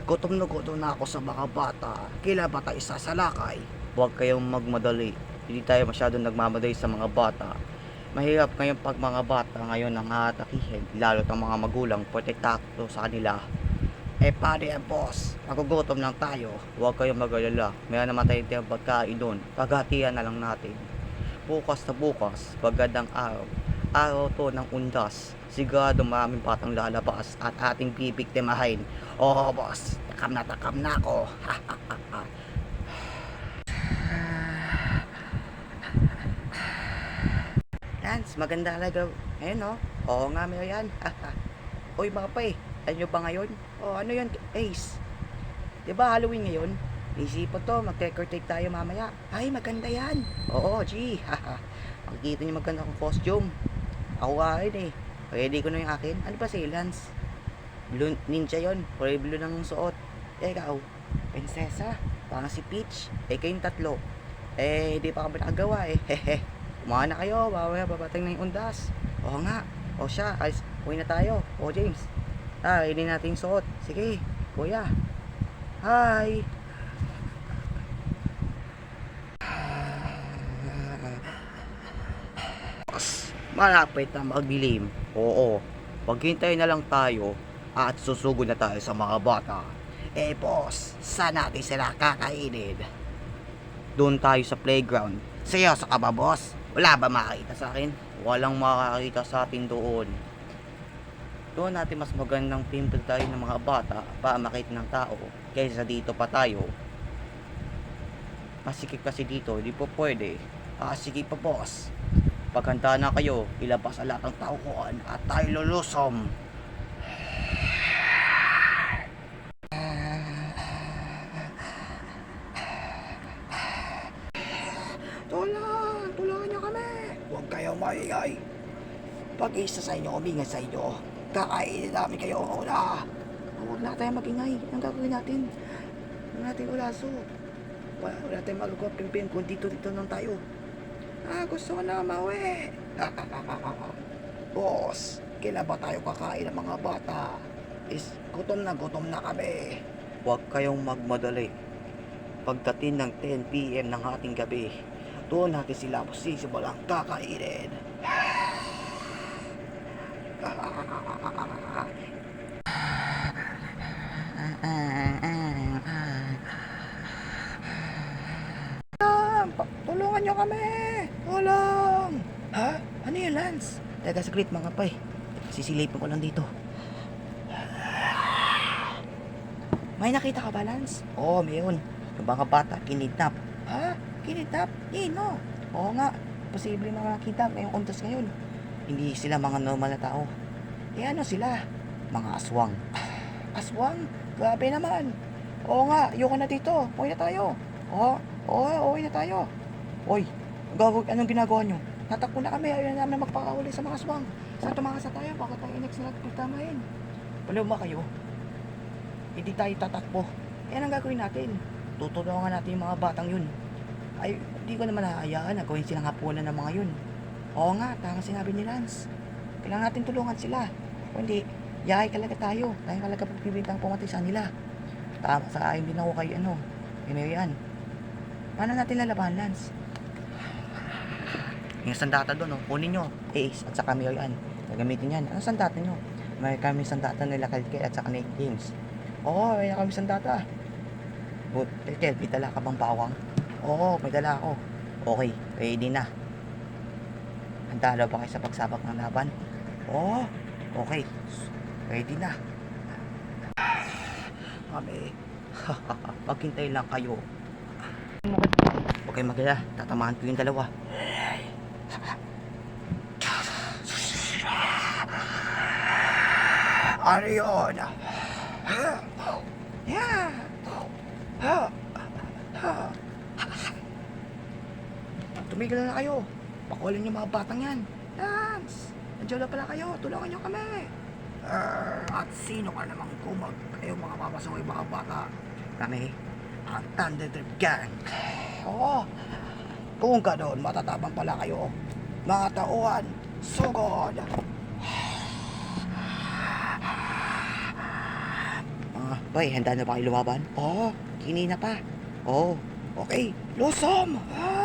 Gutom na ako sa mga bata. Kailan ba tayo sasalakay? Huwag kayong magmadali. Hindi tayo masyadong nagmamadali sa mga bata. Mahirap ngayon pag mga bata ngayon ang aatakihin, lalo't ang mga magulang protektado sa kanila. Paano yan, boss? Magugutom lang tayo. Huwag kayong mag-alala. Mayroon naman tayong tiyang pagkain doon. Paghatian na lang natin. Bukas na bukas, pagandang araw. Araw to ng undas. Sigurado maraming batang lalabas at ating bibiktimahin. Oo, boss. Takam na ako. Lance, maganda talaga. Ayun, no? Oo nga, meron yan. Uy, mga pay. Alam nyo ba ngayon? Ano yun? Ace. Diba Halloween ngayon? Isipan to, mag-take tayo mamaya. Ay, maganda yan. Oo, G. Makikita nyo maganda akong costume. Ako rin eh. Ready ko na yung akin. Ano ba si Lance? Blue ninja yon. Kulay blue ng suot. Ikaw, prinsesa. Parang si Peach. Kayong tatlo. Hindi pa kami nakagawa eh. Hehe. Kumain na kayo. Babatang na yung undas. Oo nga. O siya, uwi na tayo. O James. Hindi natin yung suot. Sige, kuya. Hi. Malapit na magdilim. Oo. Maghintay na lang tayo at susugod na tayo sa mga bata. Boss, saan natin sila kakainin? Doon tayo sa playground. Seryoso ka ba, boss? Wala ba makakita sa akin? Walang makakita sa atin doon. Doon natin mas magandang pimple tayo ng mga bata para makita ng tao kaysa dito pa tayo. Masikip kasi dito, di po pwede. Sige pa, boss. Paghanda na kayo, ilabas ang lahat ng tauhan at tayo lulusom. Tulungan nyo kami. Huwag kayong maingay. Pag isa sa inyo umingay sa inyo, kakainin namin kayo una. Huwag na tayo magingay. Ang gagawin natin? Huwag natin ulaso. Wala tayong magagawa pimpin kung dito lang tayo. Gusto ko na mauwi. Boss, kailan ba tayo kakain ng mga bata? Gutom na kami. Huwag kayong magmadali. Pagdating ng 10 PM ng ating gabi, doon natin sila simulang kakainin. Tulungan nyo kami! Tulong! Ano yun, Lance? Teka, saglit mga pay. Sisilipin ko lang dito. May nakita ka ba, Lance? Oo, mayroon. Yung mga bata, kinidnap. Kinidnap? No. Oo nga. Posible mga nakita ngayong undas ngayon. Hindi sila mga normal na tao. Ano sila? Mga aswang. Aswang? Grabe naman. Oo nga, ayoko na dito. Uwi na tayo. Uwi na tayo. Oy, anong ginagawa nyo? Natakbo na kami, ayaw na namin magpakahuli sa mga aswang. Saan tumakasa tayo? Bakit tayo next na nagtamahin? Wala ba kayo? Hindi tayo tatakbo. Ang gagawin natin. Tutulungan natin yung mga batang yun. Ay, hindi ko naman nahahayaan na gawin silang hapunan ng mga yun. Oo nga, tama sinabi ni Lance. Kailangan natin tulungan sila. Kung hindi, yahay talaga tayo. Tayo talaga pagbibintang pumatay sa nila. Tama, sa akin din ako kay Marian. Paano natin lalaban, Lance? Yung sandata doon, kunin nyo. Ace at saka Marian. Gagamitin yan. Ano sandata nyo? May kami sandata nila Kalkil at saka Nate James. May kami sandata. Tel, may dala ka bang bawang? Oo, may dala ako. Okay, ready na. Handa daw ba kayo sa pagsabak ng laban? Okay. Ready na. Kami. Maghintay lang kayo. Huwag kayong magala. Tatamahan ko yung dalawa. Ano yun? Tumigil na kayo. Pakulin yung mga batang yan. Lance, nandiyan na pala kayo. Tulungan nyo kami. At sino ka namang kumag? Kayong mga papasok yung mga bata. Kami, ang Thunder Trip Gang. Kung ka doon, matatabang pala kayo. Mga tauhan, sugod. Mga Boy, handa na ba kayo lumaban? Oo, kinina pa. Oo, okay. Losom! Ah!